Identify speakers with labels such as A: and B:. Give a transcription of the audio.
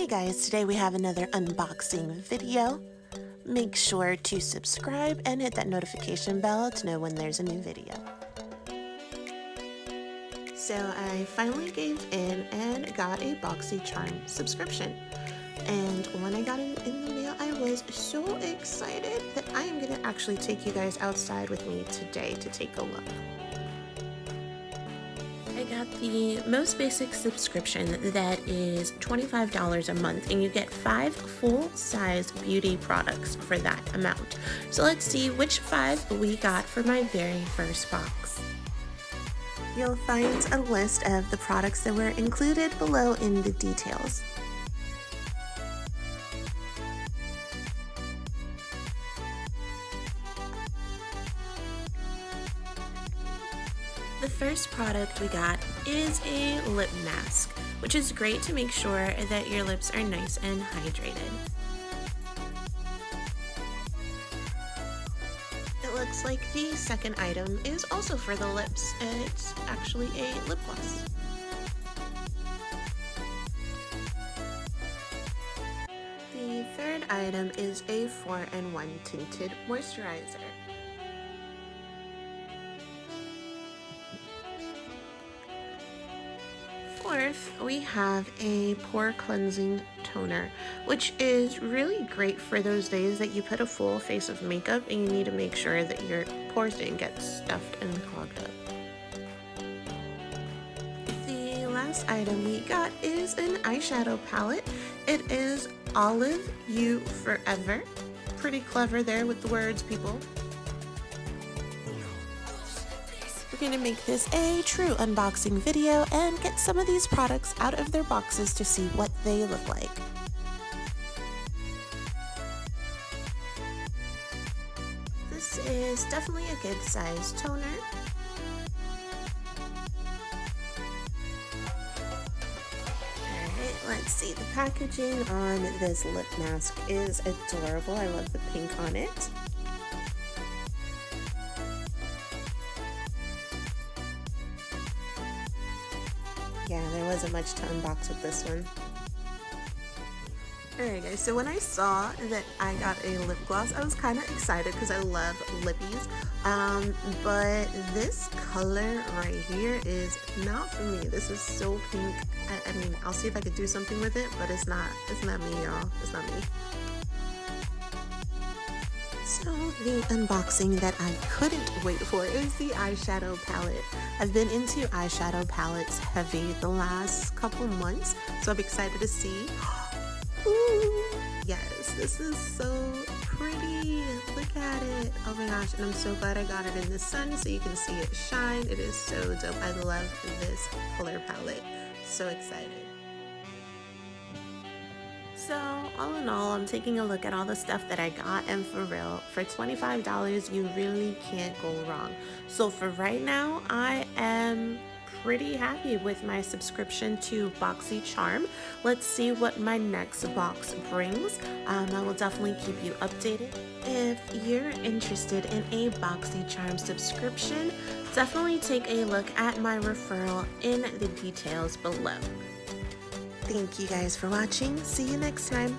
A: Hey guys, today we have another unboxing video. Make sure to subscribe and hit that notification bell to know when there's a new video. So I finally gave in and got a BoxyCharm subscription. And when I got it in the mail, I was so excited that I am going to actually take you guys outside with me today to take a look. I got the most basic subscription that is $25 a month, and you get 5 full-size beauty products for that amount. So let's see which 5 we got for my very first box. You'll find a list of the products that were included below in the details. The first product we got is a lip mask, which is great to make sure that your lips are nice and hydrated. It looks like the second item is also for the lips, and it's actually a lip gloss. The third item is a 4-in-1 tinted moisturizer. Fourth, we have a pore cleansing toner, which is really great for those days that you put a full face of makeup and you need to make sure that your pores didn't get stuffed and clogged up. The last item we got is an eyeshadow palette. It is Olive You Forever. Pretty clever there with the words, people. We're going to make this a true unboxing video and get some of these products out of their boxes to see what they look like. This is definitely a good size toner. Alright, let's see. The packaging on this lip mask is adorable. I love the pink on it. Yeah, there wasn't much to unbox with this one. Alright guys, so when I saw that I got a lip gloss, I was kind of excited because I love lippies. But this color right here is not for me. This is so pink. I mean, I'll see if I could do something with it, but it's not me, y'all. It's not me. So the unboxing that I couldn't wait for is the eyeshadow palette. I've been into eyeshadow palettes heavy the last couple months, so I'm excited to see. Ooh, yes, this is so pretty. Look at it. Oh my gosh, and I'm so glad I got it in the sun so you can see it shine. It is so dope. I love this color palette. So excited. So all in all, I'm taking a look at all the stuff that I got, and for real, for $25 you really can't go wrong. So for right now, I am pretty happy with my subscription to BoxyCharm. Let's see what my next box brings. I will definitely keep you updated. If you're interested in a BoxyCharm subscription, definitely take a look at my referral in the details below. Thank you guys for watching. See you next time.